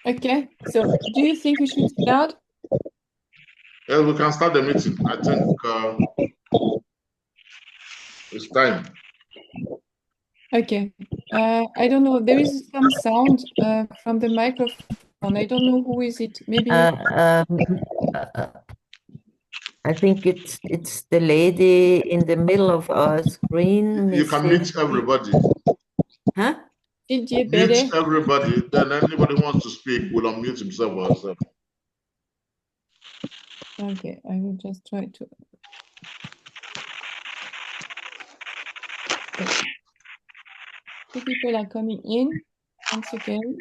Okay, so do you think we should start? Yeah, we can start the meeting. I think it's time. Okay. I don't know. There is some sound from the microphone. I don't know who is it. Maybe you. Uh, uh, I think it's the lady in the middle of our screen, You can Mrs. mute everybody. Huh? Didier Mute Bede. everybody. Then anybody who wants to speak will unmute himself or herself. Okay, I will just try to. Okay. Two people are coming in. Once again.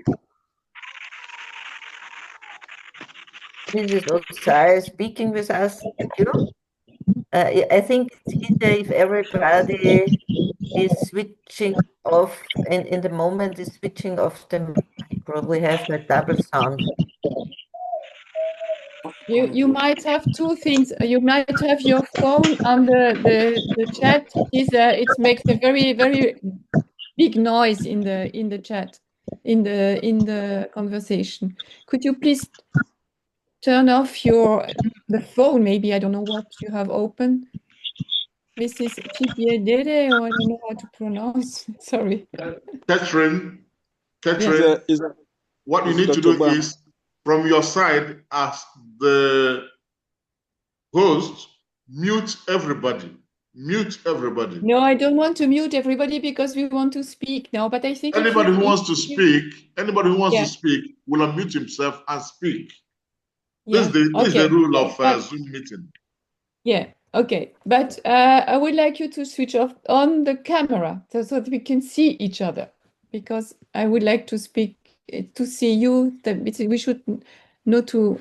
Mrs. Osai speaking with us. You know, I think it's easier if everybody is switching off, and in the moment is switching off the mic. Probably have a double sound. You might have two things. You might have your phone on the chat. It makes a very big noise in the chat, in the conversation. Could you please turn off the phone? Maybe I don't know what you have open. Mrs. Chibiedere, or I don't know how to pronounce. Sorry. Catherine, Yes. what you need to do is from your side as the host, mute everybody. Mute everybody. No, I don't want to mute everybody because we want to speak now. But I think Anybody who wants to speak, will unmute himself and speak. Yeah. This is the rule of Zoom meeting. Yeah. Okay. But I would like you to switch off on the camera so that we can see each other, because I would like to speak to see you. We should know to.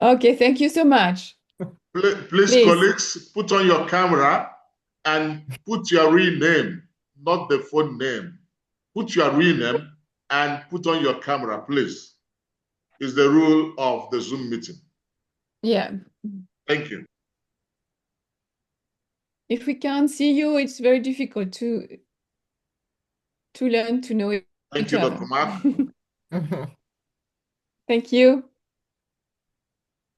Okay. Thank you so much. Please, colleagues, put on your camera and put your real name, not the phone name. Put your real name and put on your camera, please. Is the rule of the Zoom meeting. Yeah. Thank you. If we can't see you, it's very difficult to learn to know each other. Dr. Mark. Thank you.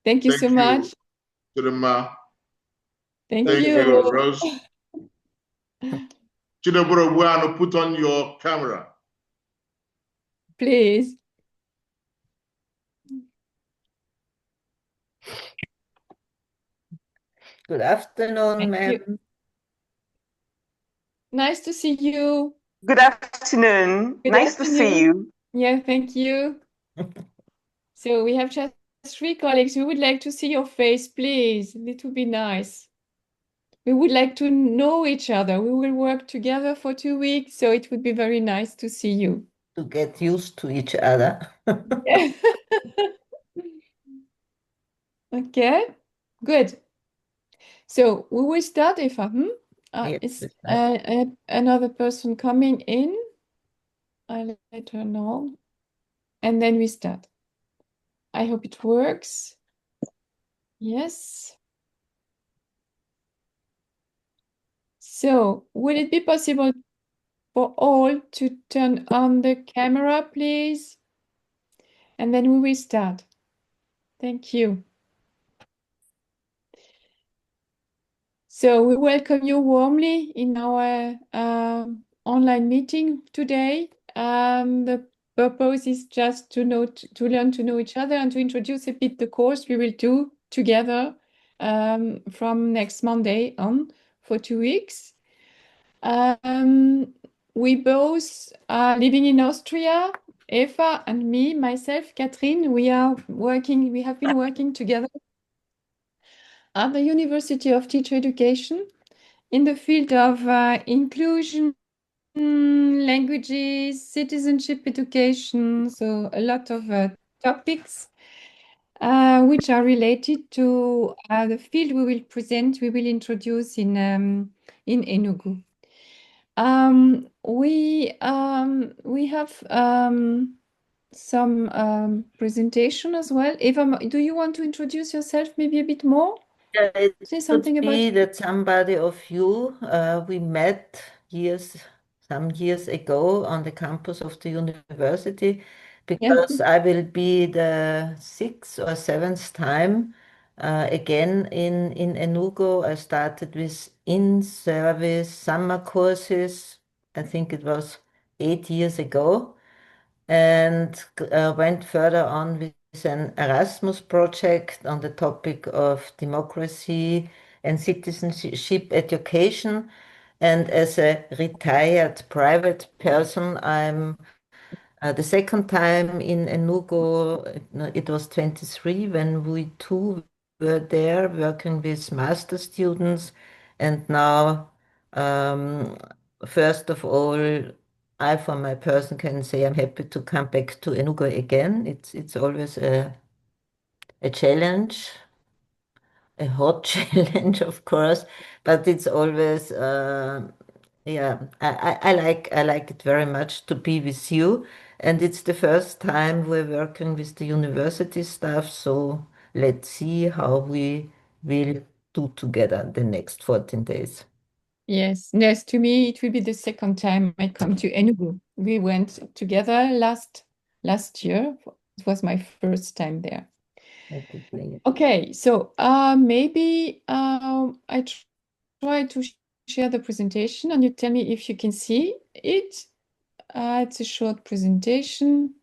Thank you so much. Chidema. Thank you. Rose. Chidebura, put on your camera. Please. Good afternoon, ma'am. Nice to see you. Good afternoon. Nice to see you. Yeah, thank you. So we have just 3 colleagues. We would like to see your face, please. It would be nice. We would like to know each other. We will work together for 2 weeks, so it would be very nice to see you. To get used to each other. Yeah. Okay, good. So we will start, Eva. Is another person coming in? I'll let her know. And then we start. I hope it works. Yes. So would it be possible for all to turn on the camera, please? And then we will start. Thank you. So we welcome you warmly in our online meeting today. The purpose is just to learn to know each other and to introduce a bit the course we will do together from next Monday on for 2 weeks. We both are living in Austria. Eva and myself, Catherine, we have been working together at the University of Teacher Education in the field of inclusion, languages, citizenship education, so a lot of topics which are related to the field we will introduce in Enugu. We have some presentation as well. Eva, do you want to introduce yourself maybe a bit more? Say something about that somebody of you we met some years ago on the campus of the university. because I will be the 6th or 7th time again in Enugu. I started with in-service summer courses. I think it was 8 years ago, and went further on with an Erasmus project on the topic of democracy and citizenship education. And as a retired private person, I'm the second time in Enugu. It was 23 when we too were there working with master students. And now, um, first of all, I, for my person, can say I'm happy to come back to Enugu again. It's always a challenge, a hot challenge, of course, but it's always yeah, I like it very much to be with you, and it's the first time we're working with the university staff, so let's see how we will do together the next 14 days. Yes, to me it will be the second time I come to Enugu. We went together last year. It was my first time there. Okay, so maybe I try to share the presentation and you tell me if you can see it. It's a short presentation.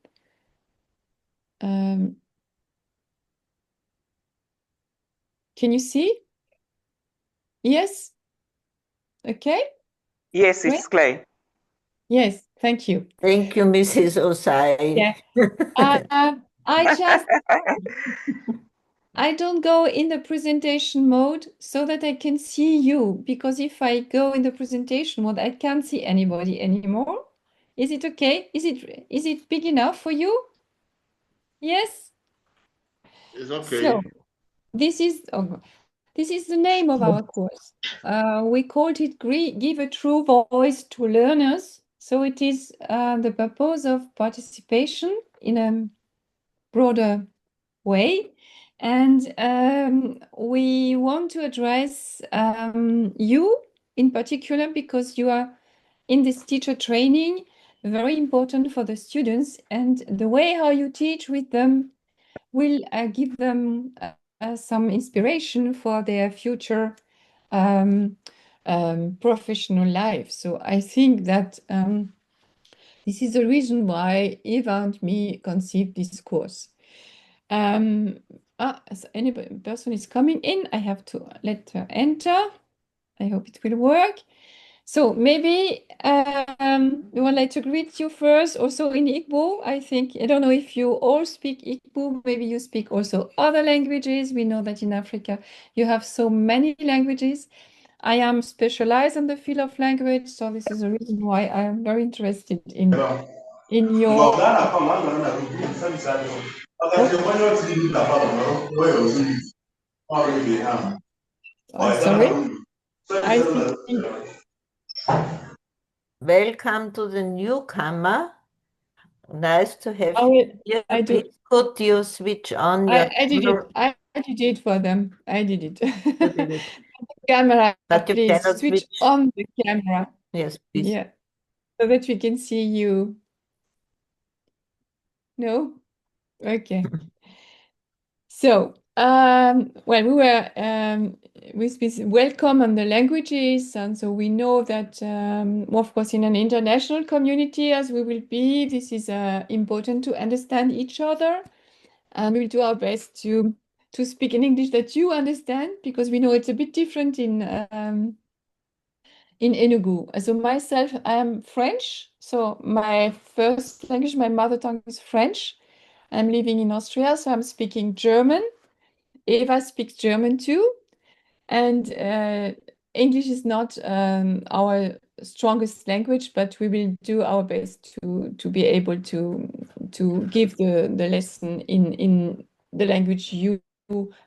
Can you see? Yes? Okay. Yes, it's clear. Yes, thank you. Thank you, Mrs. Osai. Yeah. I don't go in the presentation mode so that I can see you, because if I go in the presentation mode, I can't see anybody anymore. Is it okay? Is it big enough for you? Yes? It's okay. So this is the name of our course. We called it Give a True Voice to Learners. So it is the purpose of participation in a broader way. And we want to address you in particular because you are in this teacher training, very important for the students. And the way how you teach with them will give them some inspiration for their future professional life. So I think that this is the reason why Eva and me conceived this course. So any person is coming in, I have to let her enter. I hope it will work. So maybe we would like to greet you first, also in Igbo. I think, I don't know if you all speak Igbo, maybe you speak also other languages. We know that in Africa you have so many languages. I am specialized in the field of language, so this is the reason why I am very interested in your sorry. I think Welcome to the newcomer. Nice to have you here. I do. Please could you switch on your I did it. camera? I did it for them. I did it. You did it. Camera, But you please cannot switch switch. on the camera. Yes, please. Yeah, so that we can see you. No? Okay. So, well, we were with this welcome on the languages, and so we know that, of course, in an international community as we will be, this is important to understand each other, and we will do our best to speak in English that you understand, because we know it's a bit different in Enugu. So myself, I am French, so my first language, my mother tongue is French. I'm living in Austria, so I'm speaking German. Eva speaks German too, and English is not our strongest language, but we will do our best to be able to give the lesson in the language you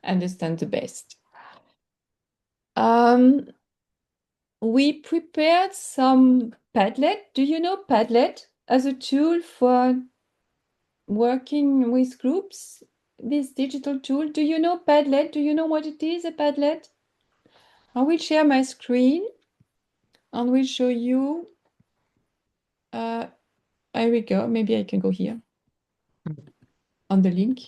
understand the best. We prepared some Padlet. Do you know Padlet as a tool for working with groups? This digital tool. Do you know Padlet? Do you know what it is, a Padlet? I will share my screen and will show you. Here we go. Maybe I can go here. on the link.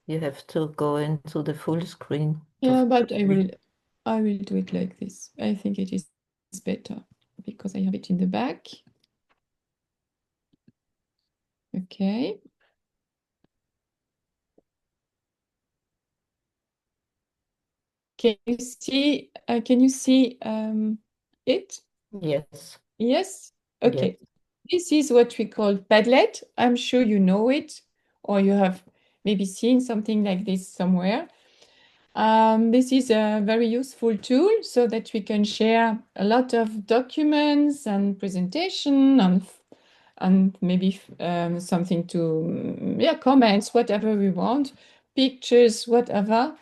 You have to go into the full screen. Yeah, but I will do it like this. I think it is better because I have it in the back. Okay. Can you see? It? Yes. Yes. Okay. Yes. This is what we call Padlet. I'm sure you know it, or you have maybe seen something like this somewhere. This is a very useful tool so that we can share a lot of documents and presentation and maybe something to, comments, whatever we want, pictures, whatever.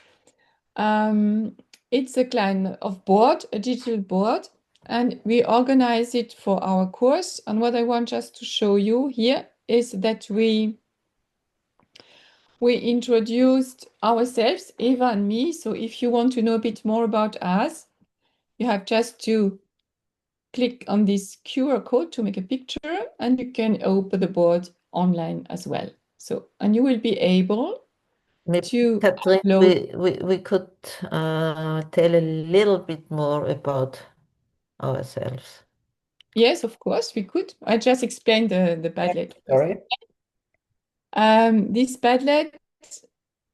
It's a kind of board, a digital board, and we organize it for our course. And what I want just to show you here is that we introduced ourselves, Eva and me. So if you want to know a bit more about us, you have just to click on this QR code to make a picture, and you can open the board online as well. So, and you will be able Maybe, to Catherine, upload. we could tell a little bit more about ourselves. Yes, of course, we could. I just explained the Padlet. Sorry. This Padlet,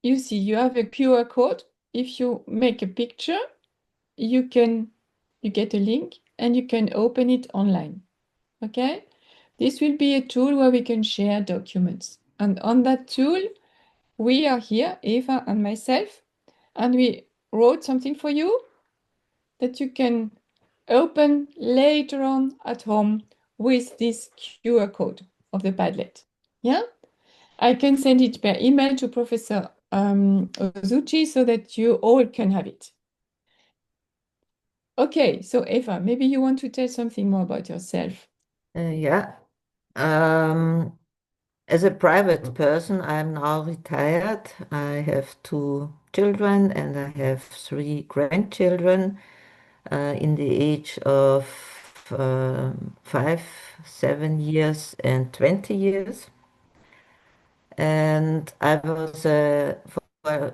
you see, you have a QR code. If you make a picture, you get a link and you can open it online. Okay? This will be a tool where we can share documents. And on that tool, we are here, Eva and myself, and we wrote something for you that you can open later on at home with this QR code of the Padlet. Yeah? I can send it per email to Professor Ozuchi so that you all can have it. Okay, so Eva, maybe you want to tell something more about yourself. Yeah. As a private person, I'm now retired. I have 2 children and I have 3 grandchildren in the age of 5, 7 years, and 20 years. And I was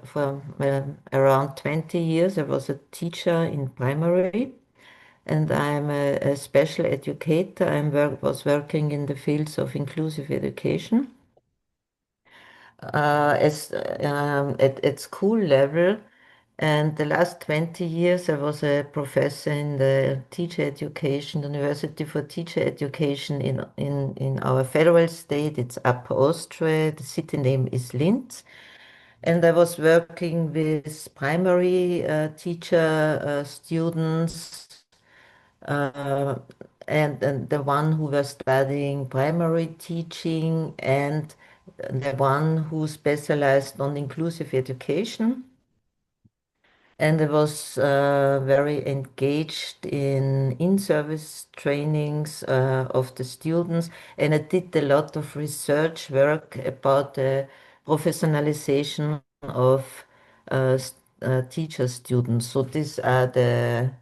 for around 20 years, I was a teacher in primary, and I'm a special educator. Was working in the fields of inclusive education at school level. And the last 20 years, I was a professor in the teacher education, University for Teacher Education in our federal state. It's Upper Austria. The city name is Linz. And I was working with primary teacher students and the one who was studying primary teaching and the one who specialized on inclusive education. And I was very engaged in-service trainings of the students, and I did a lot of research work about the professionalization of teacher students. So these are the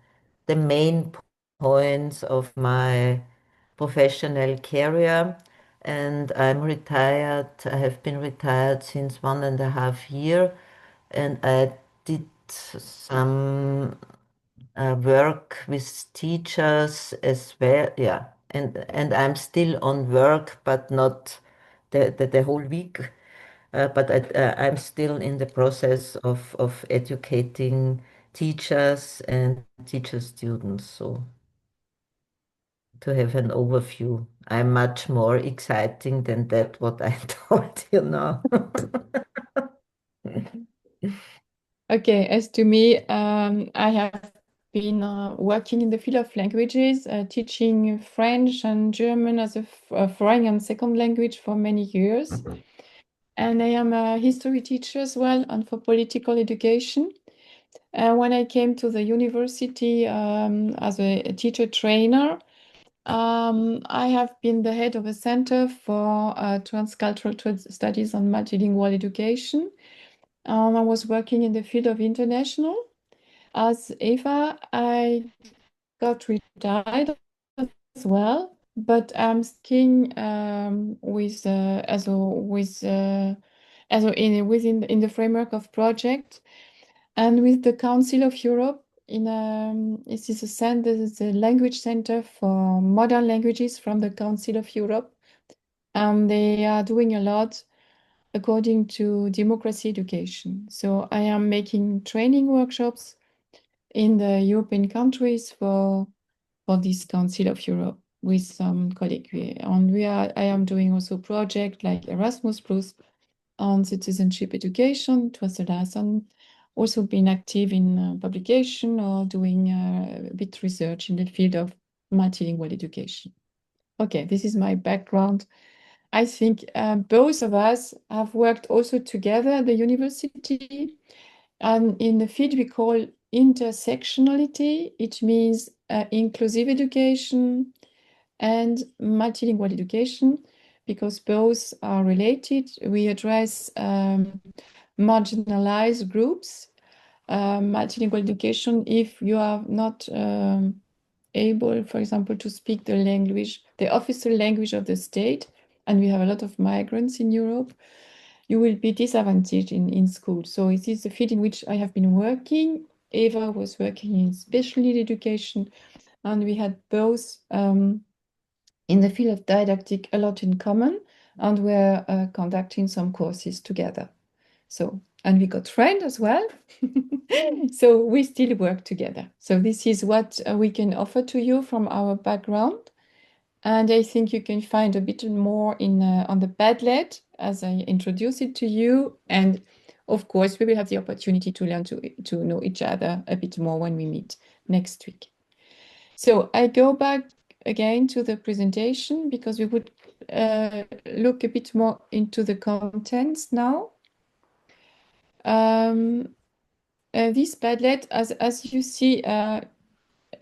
main points of my professional career. And I'm retired. I have been retired since 1.5 years, and I did some work with teachers as well. Yeah, and I'm still on work, but not the whole week. But I'm still in the process of educating teachers and teacher students. So to have an overview, I'm much more exciting than that what I told you now. Okay, as to me, I have been working in the field of languages, teaching French and German as a foreign and second language for many years. And I am a history teacher as well, and for political education. When I came to the university as a teacher trainer, I have been the head of a center for transcultural studies and multilingual education. I was working in the field of international. As Eva, I got retired as well, but I'm sticking with also in the framework of project, and with the Council of Europe. This is the language center for modern languages from the Council of Europe. They are doing a lot according to democracy education. So I am making training workshops in the European countries for this Council of Europe with some colleagues. And I am doing also projects like Erasmus Plus on citizenship education. It was the last one. Also been active in publication or doing a bit research in the field of multilingual education. Okay, this is my background. I think both of us have worked also together at the university, and in the field we call intersectionality. It means inclusive education and multilingual education, because both are related. We address marginalized groups, multilingual education. If you are not able, for example, to speak the language, the official language of the state, and we have a lot of migrants in Europe, you will be disadvantaged in school. So it is the field in which I have been working. Eva was working in special need education, and we had both in the field of didactic a lot in common, and we're conducting some courses together. So, and we got friends as well. So we still work together. So this is what we can offer to you from our background. And I think you can find a bit more on the Padlet as I introduce it to you. And of course, we will have the opportunity to learn to know each other a bit more when we meet next week. So I go back again to the presentation, because we would look a bit more into the contents now. This Padlet, as you see,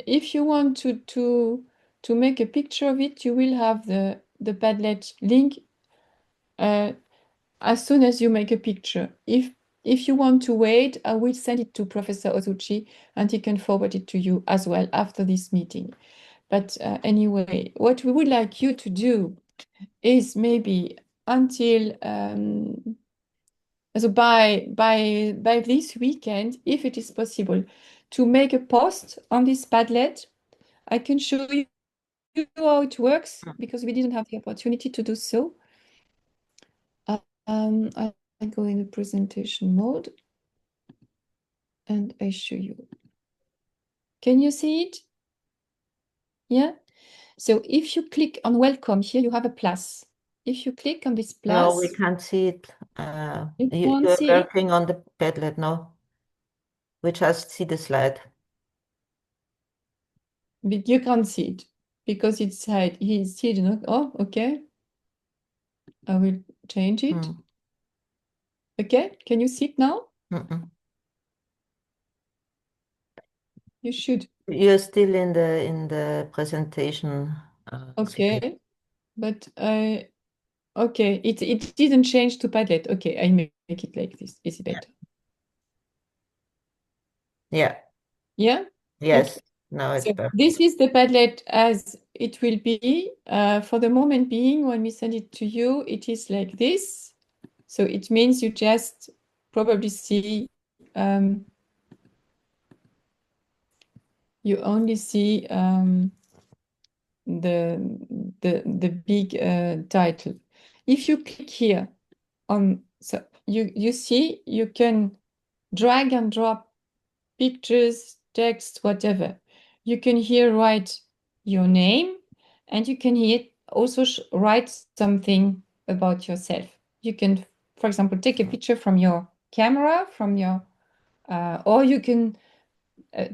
if you want to make a picture of it, you will have the Padlet link as soon as you make a picture. If you want to wait, I will send it to Professor Ozuchi, and he can forward it to you as well after this meeting. But anyway, what we would like you to do is maybe until so by this weekend, if it is possible, to make a post on this Padlet. I can show you how it works, because we didn't have the opportunity to do so. I go in the presentation mode and I show you. Can you see it? Yeah. So if you click on welcome here, you have a plus. If you click on this plus. No, we can't see it. You're working on the Padlet, no? We just see the slide. But you can't see it because it's hidden. Oh, okay. I will change it. Okay, can you see it now? You should. You're still in the presentation. Okay, screen. but okay, it didn't change to Padlet. Okay, I make it like this. Is it better? Yeah. Yeah? Yes. Okay. Now it's So perfect. this is the Padlet as it will be. For the moment being, when we send it to you, it is like this. So it means you just probably see you only see the big title. If you click here on, so you see you can drag and drop pictures, text, whatever. You can here write your name, and you can here also write something about yourself. You can, for example, take a picture from your camera, from your, or you can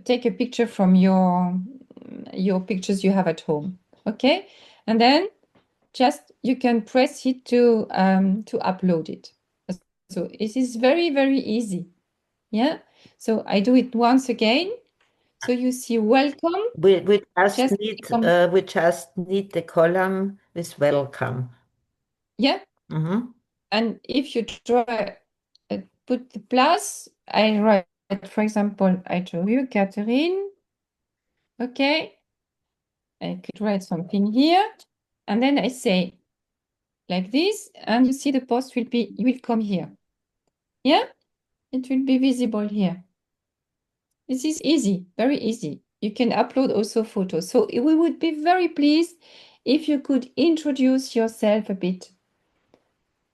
take a picture from your pictures you have at home. Okay, and then just you can press it to upload it. So it is very, very easy. Yeah. So I do it once again. So you see welcome. We just need the column with welcome. Yeah. And if you try put the plus, I write, for example, I draw you, Catherine. Okay. I could write something here, and then I say like this, and you see the post will come here. Yeah, it will be visible here. This is easy, very easy. You can upload also photos. So we would be very pleased if you could introduce yourself a bit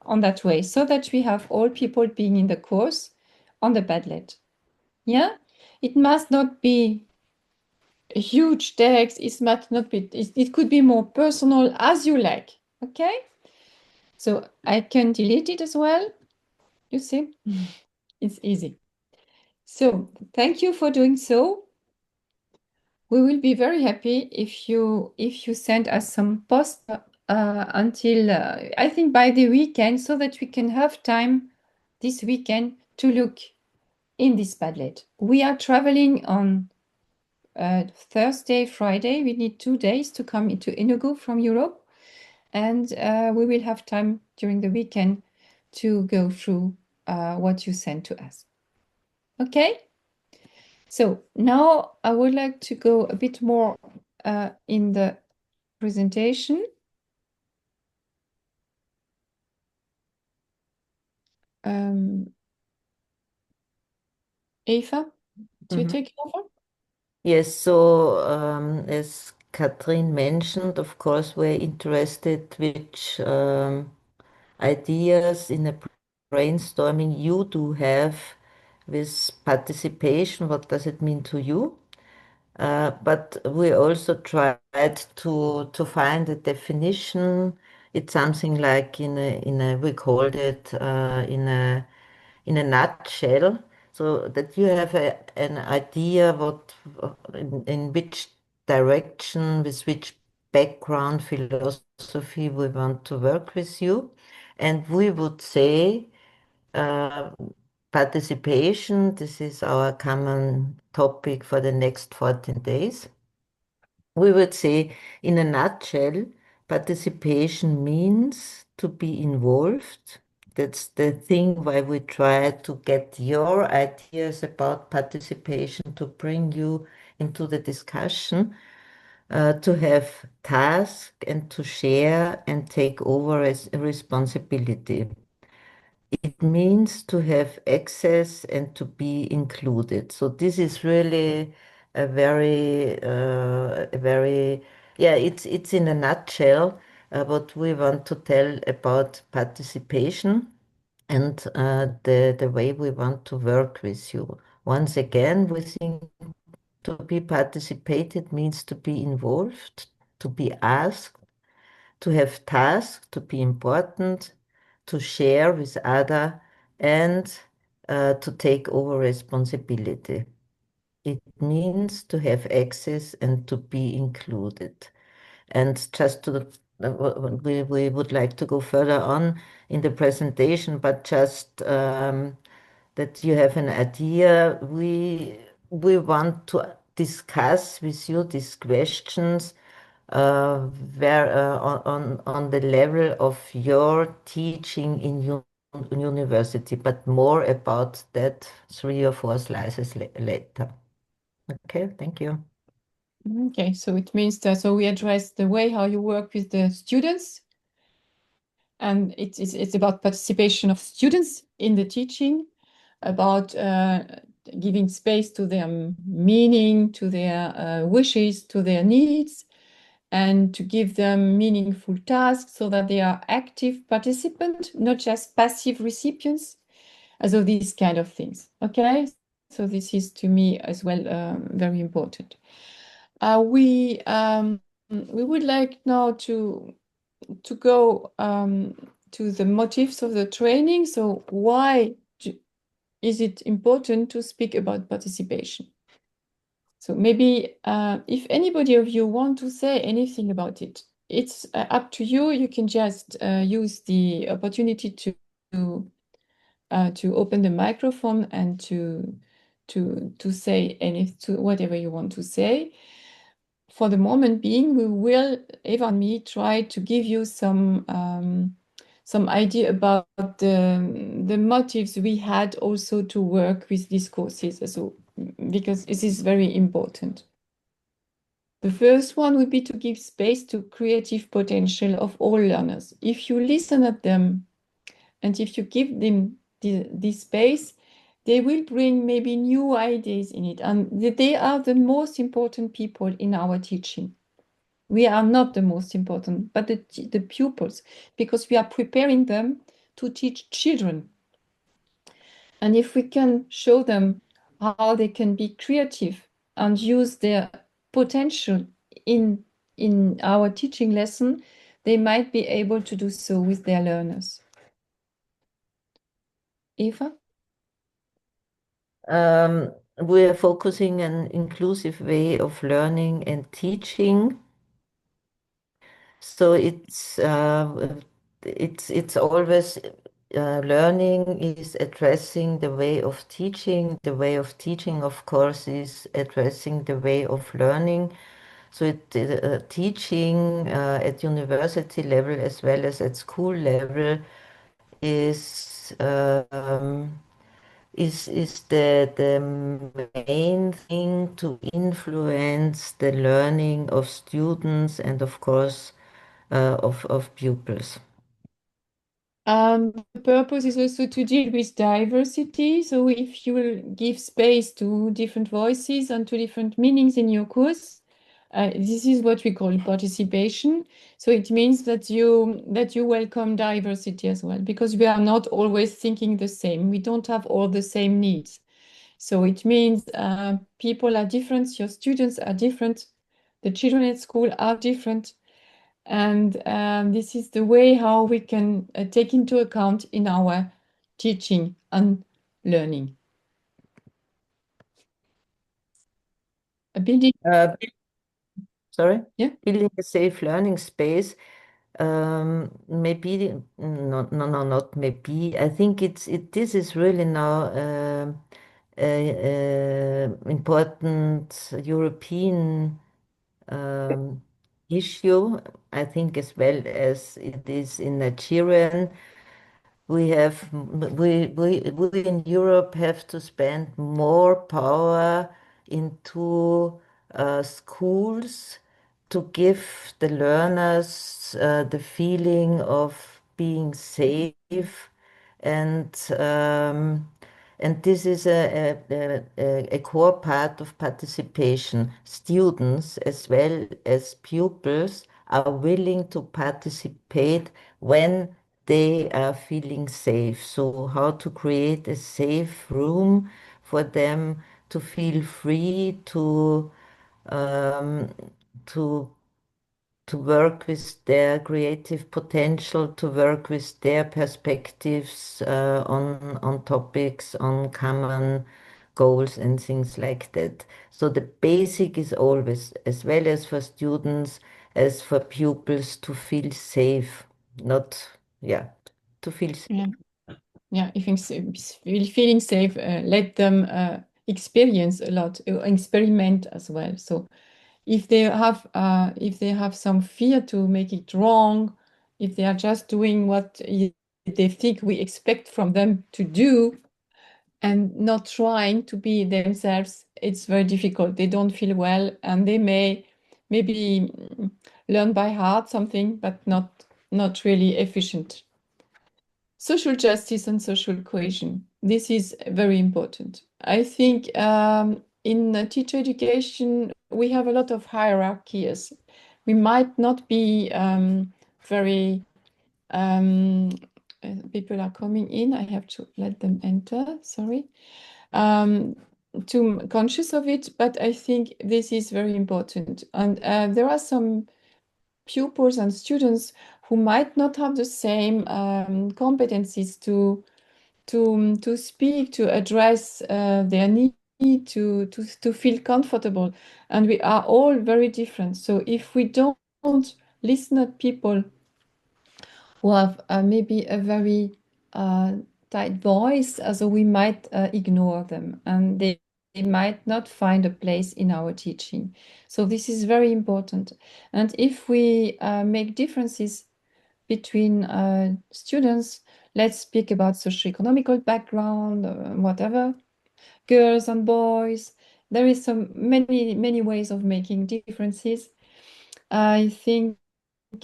on that way, so that we have all people being in the course on the Padlet. Yeah, it must not be a huge text. It must not be. It could be more personal, as you like. Okay. So I can delete it as well. You see, it's easy. So thank you for doing so. We will be very happy if you send us some posts until I think by the weekend, so that we can have time this weekend to look in this Padlet. We are traveling on Thursday, Friday. We need 2 days to come into Enugu from Europe, and we will have time during the weekend to go through what you sent to us. Okay? So now I would like to go a bit more in the presentation. Eva, do you take over? Yes, so as Catherine mentioned, of course, we're interested which ideas in a brainstorming you do have with participation. What does it mean to you? But we also tried to find a definition. It's something like we called it in a nutshell, so that you have an idea what in which direction, with which background philosophy we want to work with you. And we would say uh, participation, this is our common topic for the next 14 days. We would say, in a nutshell, participation means to be involved. That's the thing why we try to get your ideas about participation, to bring you into the discussion, to have tasks and to share and take over as a responsibility. It means to have access and to be included. So this is really yeah, it's in a nutshell what we want to tell about participation and the way we want to work with you. Once again, we think to be participated means to be involved, to be asked, to have tasks, to be important, to share with other, and to take over responsibility. It means to have access and to be included. And just to, we would like to go further on in the presentation, but just that you have an idea. We want to discuss with you these questions where on the level of your teaching in university, but more about that 3 or 4 slices later. Okay, thank you. Okay, so it means that we address the way how you work with the students, and it's about participation of students in the teaching, about giving space to their meaning, to their wishes, to their needs, and to give them meaningful tasks so that they are active participants, not just passive recipients. So these kind of things. Okay, so this is to me as well very important. We would like now to go to the motives of the training. So why is it important to speak about participation? So maybe if anybody of you want to say anything about it, it's up to you. You can just use the opportunity to open the microphone and to say whatever you want to say. For the moment being, we will, Eva and me, try to give you some idea about the motives we had also to work with these courses, so because this is very important. The first one would be to give space to creative potential of all learners. If you listen at them and if you give them this space, they will bring maybe new ideas in it, and they are the most important people in our teaching. We are not the most important, but the pupils, because we are preparing them to teach children. And if we can show them how they can be creative and use their potential in our teaching lesson, they might be able to do so with their learners. Eva? We are focusing on inclusive way of learning and teaching. So it's always learning is addressing the way of teaching. The way of teaching, of course, is addressing the way of learning. So teaching at university level as well as at school level is the main thing to influence the learning of students and of course of pupils. The purpose is also to deal with diversity. So if you will give space to different voices and to different meanings in your course, this is what we call participation. So it means that you welcome diversity as well, because we are not always thinking the same. We don't have all the same needs. So it means people are different, your students are different, the children at school are different. And this is the way how we can take into account in our teaching and learning. Building, Sorry? Yeah. Building a safe learning space. Maybe not maybe. I think this is really now important European issue. I think as well as it is in Nigerian. We in Europe have to spend more power into schools to give the learners the feeling of being safe, and this is a core part of participation. Students as well as pupils are willing to participate when they are feeling safe. So how to create a safe room for them to feel free um, to to work with their creative potential, to work with their perspectives on topics, on common goals and things like that. So the basic is always, as well as for students, as for pupils, to feel safe, not, yeah, to feel safe. Yeah, yeah. If feeling safe, let them experience a lot, experiment as well. So if they have some fear to make it wrong, if they are just doing what they think we expect from them to do and not trying to be themselves, it's very difficult. They don't feel well, and they maybe learn by heart something, but not really efficient. Social justice and social cohesion. This is very important. I think in teacher education, we have a lot of hierarchies. We might not be very, people are coming in. I have to let them enter, sorry. Too conscious of it, but I think this is very important. And there are some pupils and students who might not have the same competencies to speak, to address their need, to feel comfortable. And we are all very different. So if we don't listen at people who have maybe a very tight voice, so we might ignore them, and they might not find a place in our teaching. So this is very important. And if we make differences between students, let's speak about socioeconomical background, whatever, girls and boys, there is many ways of making differences. I think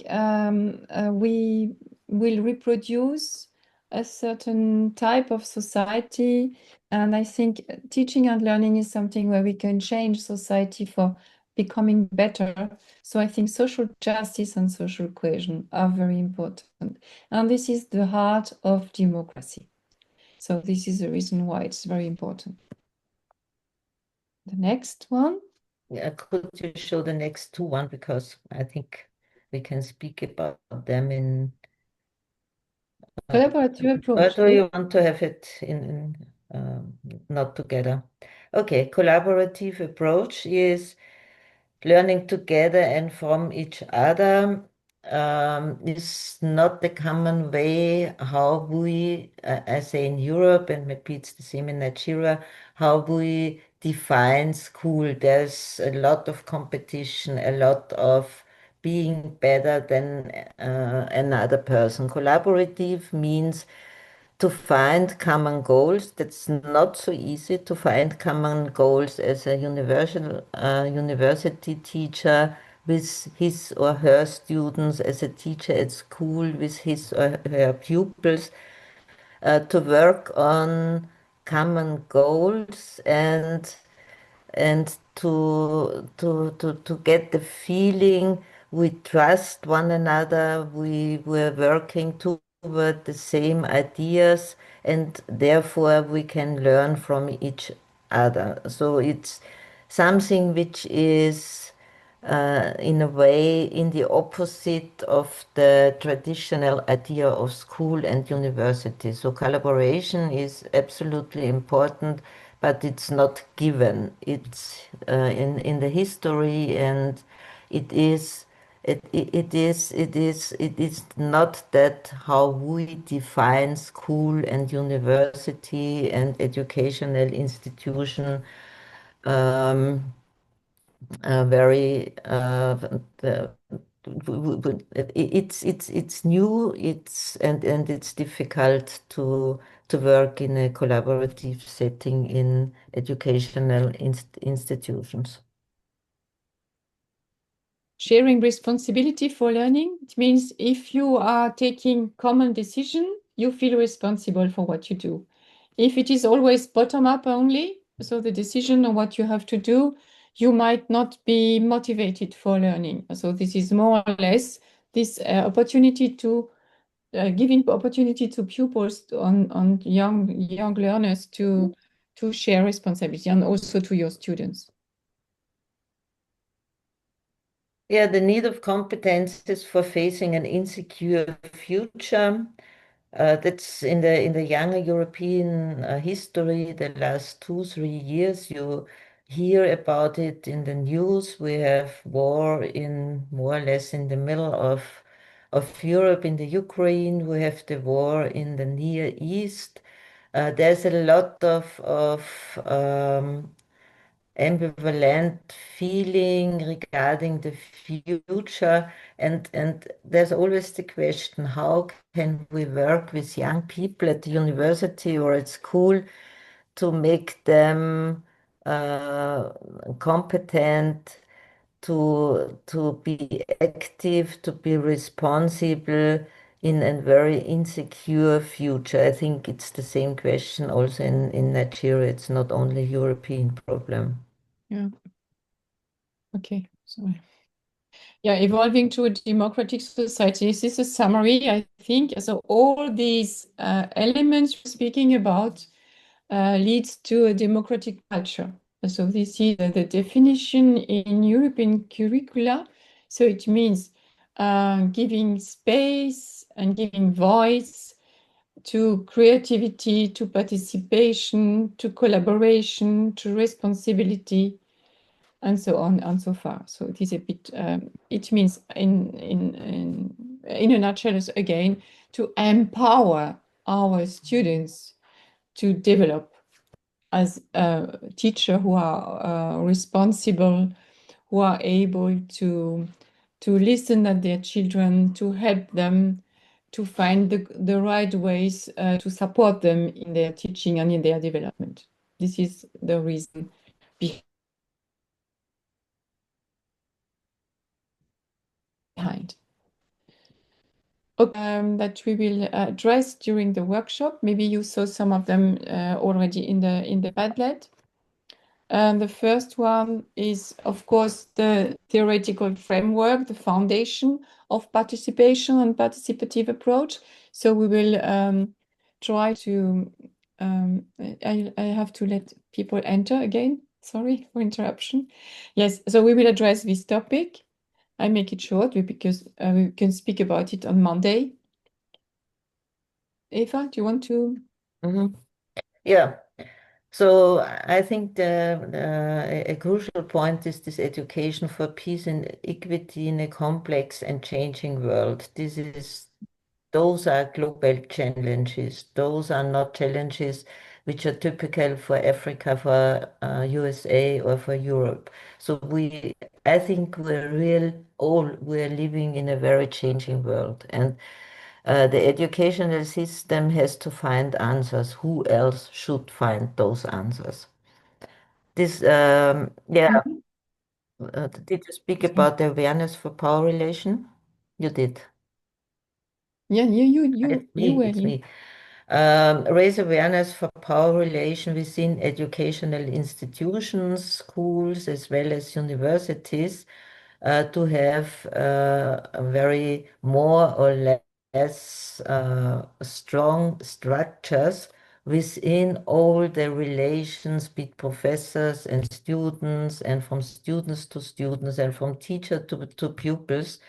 we will reproduce a certain type of society, and I think teaching and learning is something where we can change society for becoming better. So I think social justice and social cohesion are very important. And this is the heart of democracy. So this is the reason why it's very important. The next one. Yeah, could you show the next two one, because I think we can speak about them in Collaborative approach. or do you want to have it in not together? Okay, collaborative approach is learning together and from each other. Is not the common way how we, I say in Europe, and maybe it's the same in Nigeria, how we define school. There's a lot of competition, a lot of being better than another person. Collaborative means to find common goals. That's not so easy to find common goals as a universal university teacher with his or her students, as a teacher at school with his or her pupils, to work on common goals and to get the feeling we trust one another, we were working toward the same ideas, and therefore we can learn from each other. So it's something which is in a way in the opposite of the traditional idea of school and university. So collaboration is absolutely important, but it's not given. It's in the history, and it is it is not that how we define school and university and educational institution very it's new, and it's difficult to work in a collaborative setting in educational institutions. Sharing responsibility for learning. It means if you are taking common decision, you feel responsible for what you do. If it is always bottom up only, so the decision on what you have to do, you might not be motivated for learning. So this is more or less this opportunity to giving opportunity to pupils on young learners to share responsibility, and also to your students. Yeah, the need of competences for facing an insecure future. That's in the younger European history, the last 2-3 years. You hear about it in the news. We have war in more or less in the middle of Europe, in the Ukraine. We have the war in the Near East. There's a lot of ambivalent feeling regarding the future, and there's always the question, how can we work with young people at the university or at school to make them competent, to be active, to be responsible in a very insecure future. I think it's the same question also in Nigeria. It's not only a European problem. Yeah. Okay, sorry. Yeah, evolving to a democratic society. This is a summary, I think. So all these elements you're speaking about leads to a democratic culture. So this is the definition in European curricula. So it means giving space and giving voice to creativity, to participation, to collaboration, to responsibility, and so on and so far. So it is a bit, it means in a nutshell, again, to empower our students to develop as a teacher who are responsible, who are able to listen at their children, to help them, to find the right ways to support them in their teaching and in their development. This is the reason behind. that we will address during the workshop. Maybe you saw some of them already in the Padlet. The first one is, of course, the theoretical framework, the foundation of participation and participative approach. So we will try to, I have to let people enter again. Sorry for interruption. Yes, so we will address this topic. I make it short because we can speak about it on Monday. Eva, do you want to? Yeah. So I think a crucial point is this education for peace and equity in a complex and changing world. Those are global challenges. Those are not challenges which are typical for Africa, for USA, or for Europe. So I think we're living in a very changing world, and the educational system has to find answers. Who else should find those answers? Yeah. Did you speak about the awareness for power relation? You did. Yeah, you were It's here. me. Raise awareness for power relation within educational institutions, schools, as well as universities, to have very more or less strong structures within all the relations between professors and students, and from students to students, and from teacher to pupils.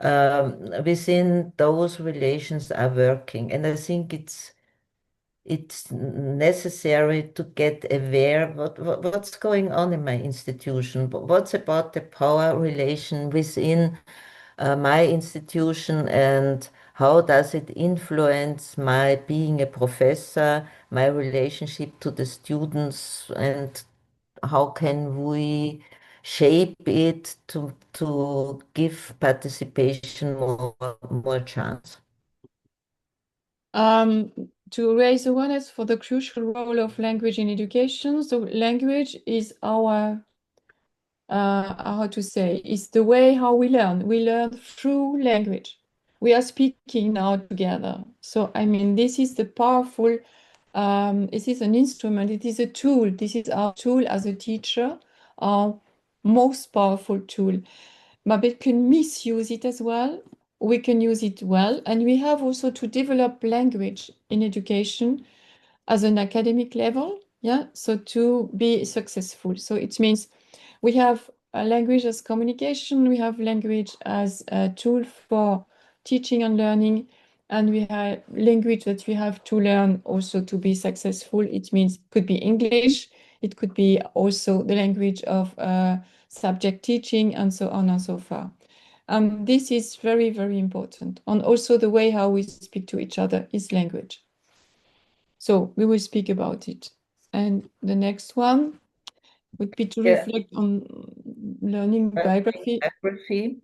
Within those relations are working, and I think it's necessary to get aware what's going on in my institution, what's about the power relation within my institution, and how does it influence my being a professor, my relationship to the students, and how can we shape it to give participation more chance. To raise awareness for the crucial role of language in education. So language is our, how to say, is the way how we learn. We learn through language. We are speaking now together. So, I mean, this is the powerful, it is an instrument, it is a tool. This is our tool as a teacher, our most powerful tool. But we can misuse it as well. We can use it well. And we have also to develop language in education as an academic level. Yeah, so to be successful. So it means we have a language as communication, we have language as a tool for teaching and learning, and we have language that we have to learn also to be successful. It means could be English, it could be also the language of subject teaching, and so on and so forth. This is very, very important. And also the way how we speak to each other is language. So we will speak about it. And the next one would be to reflect on learning biography.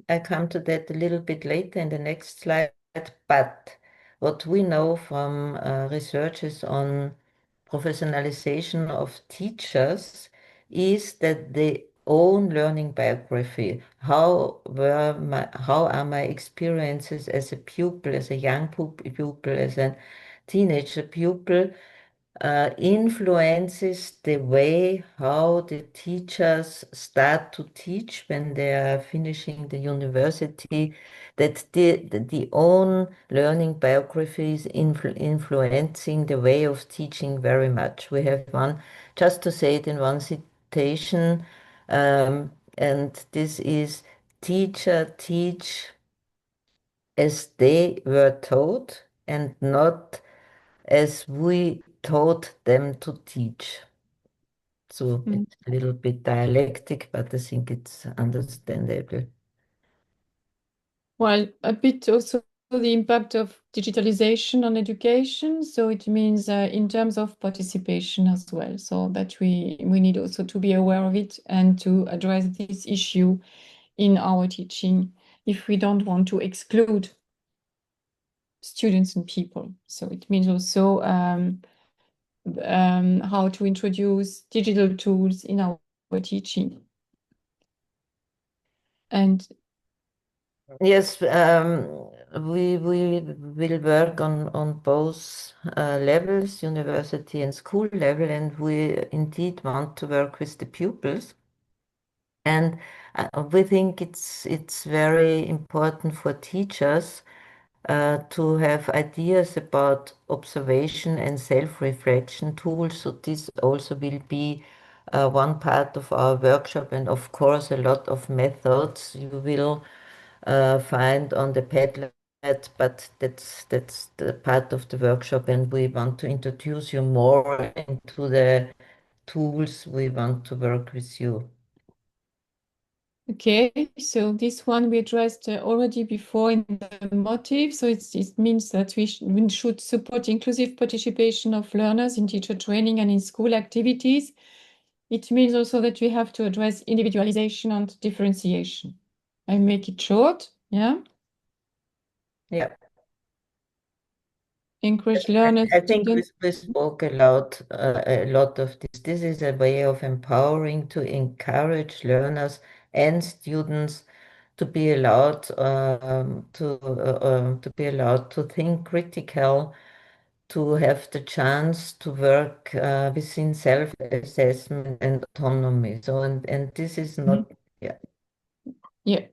I come to that a little bit later in the next slide, but what we know from researches on professionalization of teachers is that the own learning biography, how are my experiences as a pupil, as a young pupil, as a teenager pupil, influences the way how the teachers start to teach when they are finishing the university, that the own learning biography is influencing the way of teaching very much. We have one, just to say it in one citation, and this is: teacher teach as they were taught and not as we taught them to teach. So it's a little bit dialectic, but I think it's understandable. Well, a bit also the impact of digitalization on education. So it means in terms of participation as well. So that we need also to be aware of it and to address this issue in our teaching if we don't want to exclude students and people. So it means also how to introduce digital tools in our teaching. And Yes, we will work on both levels, university and school level, and we indeed want to work with the pupils. And we think it's very important for teachers to have ideas about observation and self-reflection tools. So this also will be one part of our workshop, and of course a lot of methods you will find on the Padlet, but that's the part of the workshop, and we want to introduce you more into the tools we want to work with you. Okay, so this one we addressed already before in the motive. So it means that we should support inclusive participation of learners in teacher training and in school activities. It means also that we have to address individualization and differentiation. I make it short, yeah? Yeah. Encourage learners. I think we spoke a lot of this. This is a way of empowering to encourage learners and students to be allowed to be allowed to think critical, to have the chance to work within self-assessment and autonomy. So and this is not yeah. Yeah.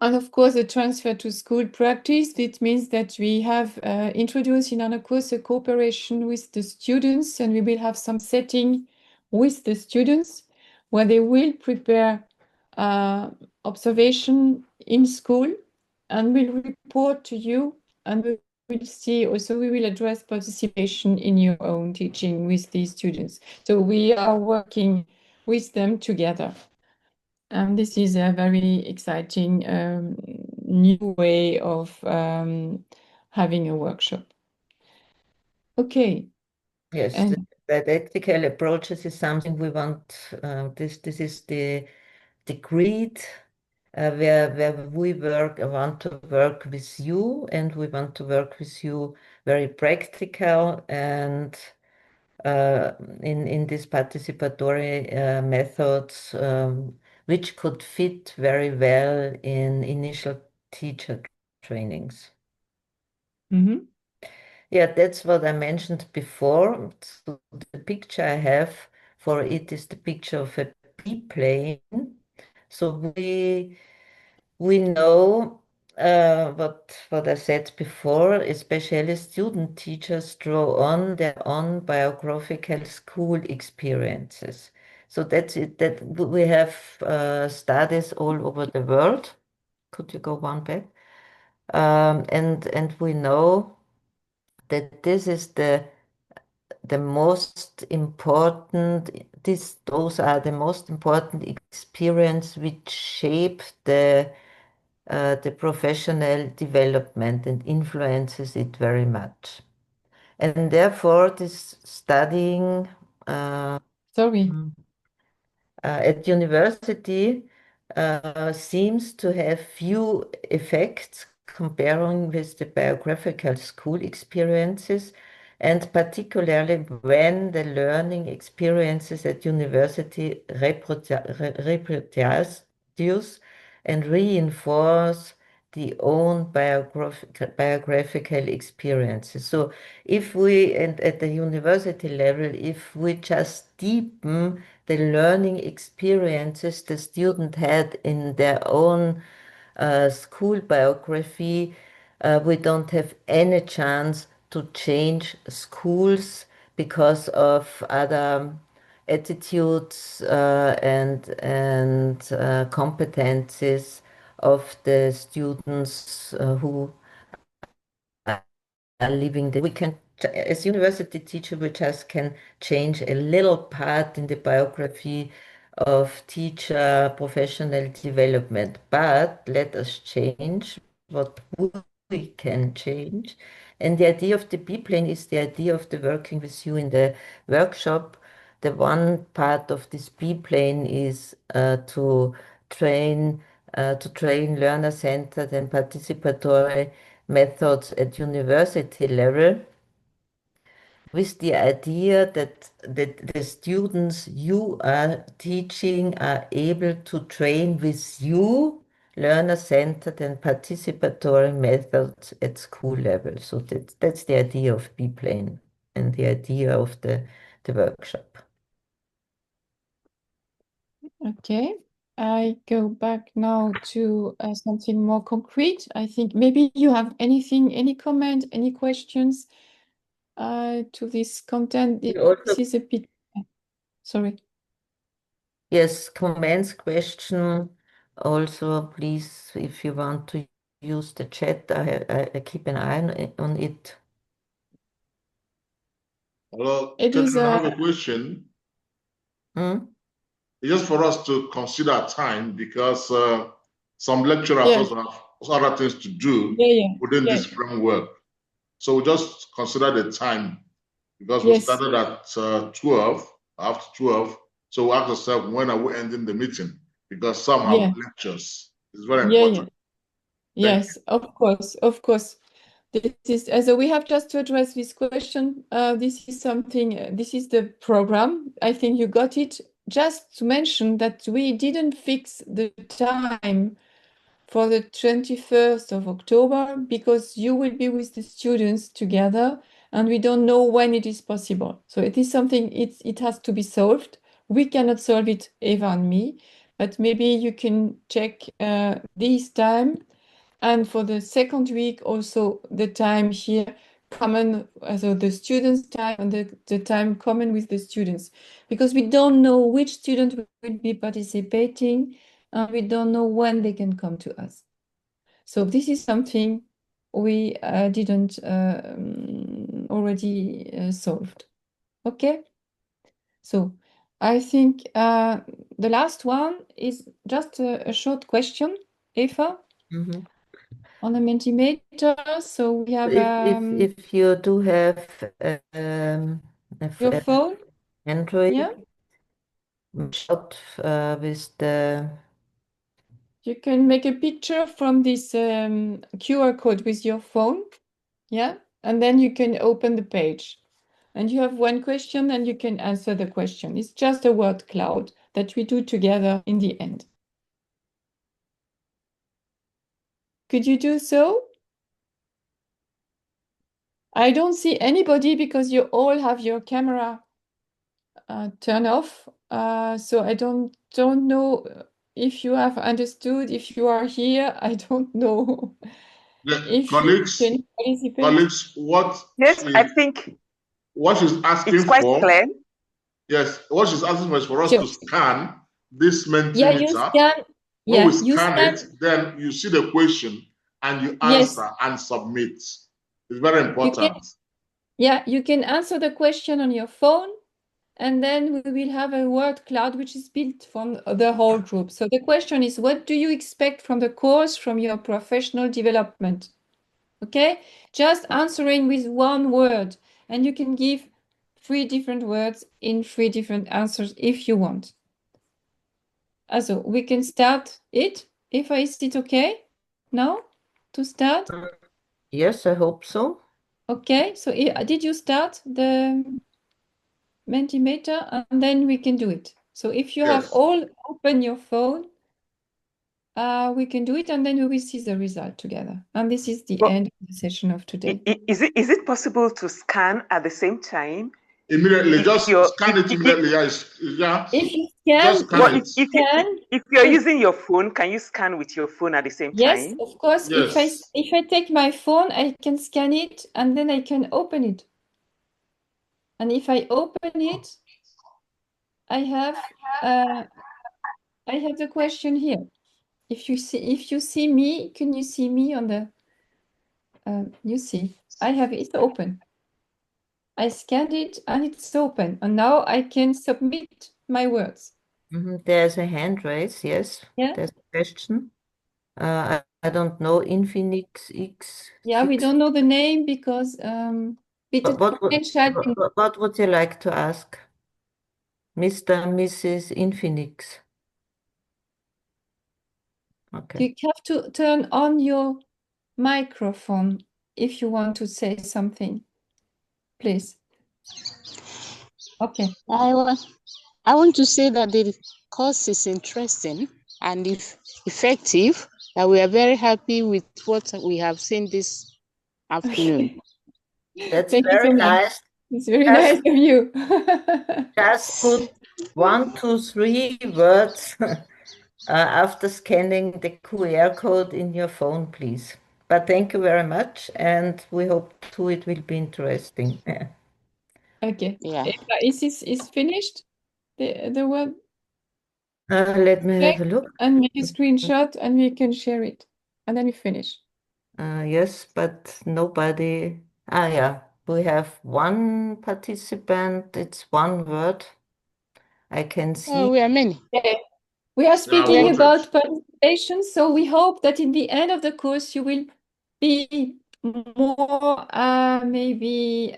And of course, the transfer to school practice, it means that we have introduced in our course a cooperation with the students, and we will have some setting with the students where they will prepare observation in school and will report to you, and we will see also, we will address participation in your own teaching with these students. So we are working with them together. And this is a very exciting new way of having a workshop. Okay. Yes, the didactical approaches is something we want. This is the grid where we want to work with you, and we want to work with you very practical and in these participatory methods, which could fit very well in initial teacher trainings. Mm-hmm. Yeah, that's what I mentioned before. So the picture I have for it is the picture of a biplane. So we know what I said before, especially student teachers draw on their own biographical school experiences. So that's it, that we have studies all over the world. Could you go one back? And we know that this is the most important, those are the most important experience which shape the professional development and influences it very much. And therefore, this studying Sorry. at university seems to have few effects comparing with the biographical school experiences, and particularly when the learning experiences at university reproduce and reinforce the own biographical experiences. So if we, and at the university level, if we just deepen the learning experiences the student had in their own school biography, we don't have any chance to change schools because of other attitudes and competencies of the students who are living there. We can, as university teacher, we just can change a little part in the biography of teacher professional development, but let us change what we can change. And the idea of the B-plane is the idea of the working with you in the workshop. The one part of this B-plane is to train learner-centered and participatory methods at university level, with the idea that the students you are teaching are able to train with you learner-centered and participatory methods at school level. So that's the idea of B-Plane and the idea of the workshop. Okay, I go back now to something more concrete. I think maybe you have anything, any comment, any questions to this content. This is a bit, sorry. Yes, comments, question. Also, please, if you want to use the chat, I keep an eye on it. Hello, It is I have a question. Just for us to consider time, because some lecturers also have other things to do within this framework. So we just consider the time, because we started at 12, after 12. So we ask ourselves, when are we ending the meeting? Because some have lectures. It's very important. Yes, of course, of course. This is so we have just to address this question. This is something, this is the program. I think you got it. Just to mention that we didn't fix the time for the 21st of October because you will be with the students together and we don't know when it is possible. So it is something, it has to be solved. We cannot solve it, Eva and me, but maybe you can check this time. And for the second week, also the time here common, so the students' time and the time common with the students, because we don't know which student will be participating and we don't know when they can come to us. So this is something we didn't already solved. Okay? So I think the last one is just a short question, Eva. On the Mentimeter, so we have if you do have your phone, Android, shot with the. You can make a picture from this QR code with your phone, and then you can open the page, and you have one question, and you can answer the question. It's just a word cloud that we do together in the end. Could you do so? I don't see anybody because you all have your camera turned off. So I don't know if you have understood, if you are here. I don't know. If colleagues, you can participate. Colleagues, I think what she's asking it's quite for. Clear. Yes, what she's asking for is for us to scan this Mentimeter. Yeah, you scan. When we scan it, then you see the question and you answer and submit. It's very important. You can answer the question on your phone, and then we will have a word cloud which is built from the whole group. So the question is, what do you expect from the course, from your professional development? Okay, just answering with one word, and you can give 3 different words in 3 different answers if you want. Also, we can start it. Eva, is it okay now to start? Yes, I hope so. Okay, so did you start the Mentimeter? And then we can do it. So if you have all open your phone, we can do it, and then we will see the result together. And this is the end of the session of today. Is it possible to scan at the same time? Immediately, just scan it immediately. If you scan, if you're using your phone, can you scan with your phone at the same time? Yes, of course. Yes. If I take my phone, I can scan it and then I can open it. And if I open it, I have the question here. If you see me, can you see me on the? You see, I have it open. I scanned it and it's open, and now I can submit my words. There's a hand raise. Yes. Yeah. There's a question. I don't know Infinix X. Yeah, we don't know the name because what would you like to ask, Mr. and Mrs. Infinix? Okay. You have to turn on your microphone if you want to say something, please. Okay. I want to say that the course is interesting and effective, We are very happy with what we have seen this afternoon. That's Thank you very so much. nice. It's very Just- nice of you. Just put 1, 2, 3 words after scanning the QR code in your phone, please. But thank you very much, and we hope too it will be interesting. Okay. Yeah. Is this finished? The web Let me have a look. and make a screenshot and we can share it. And then we finish. Yes, but nobody. Yeah, we have one participant. It's one word. I can see. Oh, we are many. Okay. We are speaking Yeah, about participation, so we hope that in the end of the course you will be more maybe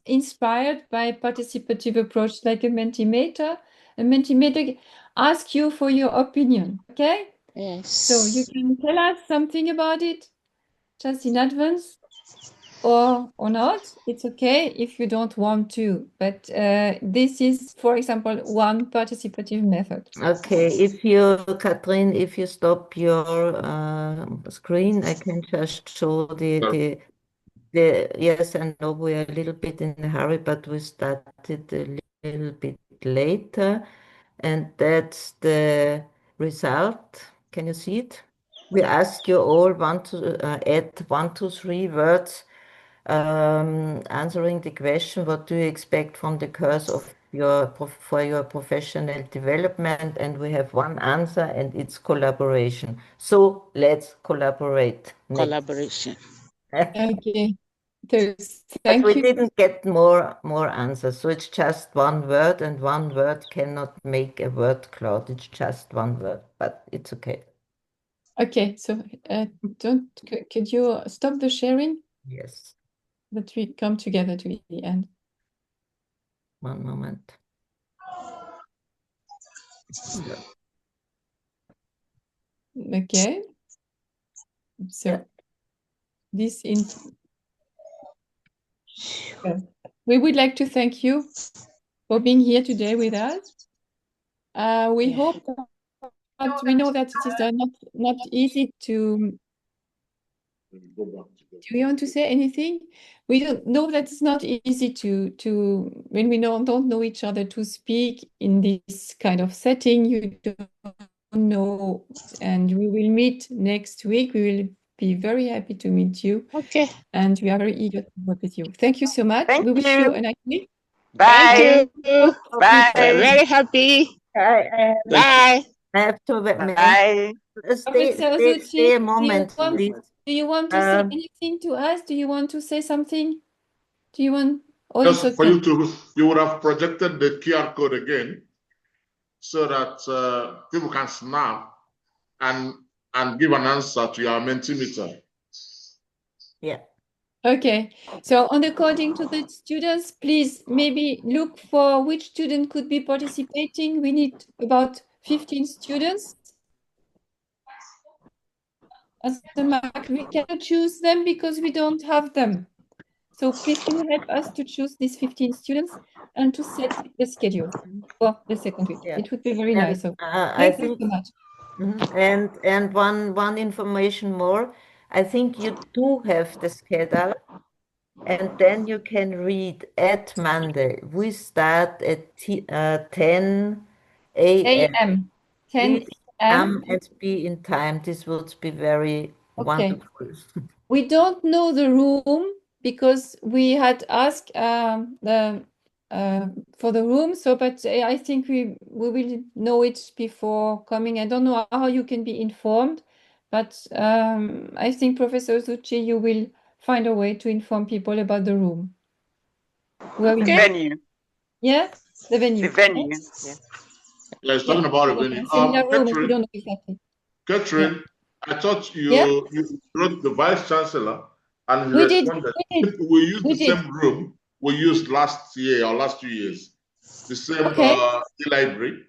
inspired by participative approach like a Mentimeter. A Mentimeter ask you for your opinion, okay? Yes. So you can tell us something about it just in advance or not. It's okay if you don't want to, but this is, for example, one participative method. Okay, Catherine, if you stop your screen, I can just show the yes, I know we're a little bit in a hurry, but we started a little bit later, and that's the result. Can you see it? We ask you all add 1, 2, 3 words answering the question, what do you expect from the course of for your professional development? And we have one answer, and it's collaboration. So let's collaborate. Next. Collaboration. Okay. So, But thank we you. didn't get more answers. So it's just one word, and one word cannot make a word cloud. It's just one word, but it's okay. Okay, so could you stop the sharing? Yes. That we come together to the end. One moment. Okay. So Yeah. this we would like to thank you for being here today with us. We hope that we know that it is not easy to. Do you want to say anything? We don't know that it's not easy to when we don't know each other to speak in this kind of setting. You don't know, and we will meet next week. We will be very happy to meet you. Okay. And we are very eager to work with you. Thank you so much. Thank We wish you. you a nice week. Bye. Thank you. Bye. We're very happy. Bye. I have to Bye. stay a moment, please. Do you want to say anything to us? Do you want to say something? Do you want? Oh, Just it's for okay. you would have projected the QR code again, so that people can snap and give an answer to your Mentimeter. Yeah. Okay. So, according to the students, please maybe look for which student could be participating. We need about 15 students. As a mark, we cannot choose them because we don't have them. So please can you help us to choose these 15 students and to set the schedule for the second week? Yeah. It would be very nice. So I thank you think so much. and one information more. I think you do have the schedule, and then you can read at Monday. We start at 10 a.m. 10 Please a.m. come and be in time. This would be very wonderful. We don't know the room because we had asked for the room. So, but I think we will know it before coming. I don't know how you can be informed, but I think Professor Zucchi, you will find a way to inform people about the room. Where The venue. Yeah, the venue. The venue. Yeah. Yeah, it's talking about a venue. Similar room, if you Catherine, don't know exactly. Catherine, I thought you wrote the vice chancellor, and he We did. responded. We used the same room we used last year or last 2 years. The same library.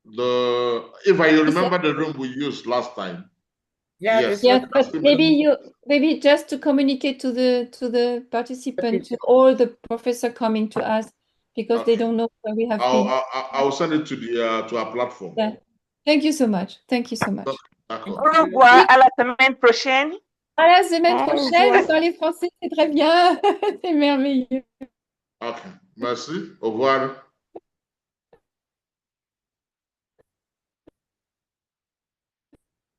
If I remember the room we used last time. Yes, but maybe just to communicate to the participants, to all the professors coming to us, because they don't know where we have been. I'll send it to our platform. Yeah. Thank you so much. Thank you so much. D'accord. Au revoir, à la semaine prochaine. À la semaine Au prochaine, revoir. vous parlez français, c'est très bien. C'est merveilleux. OK. Merci. Au revoir.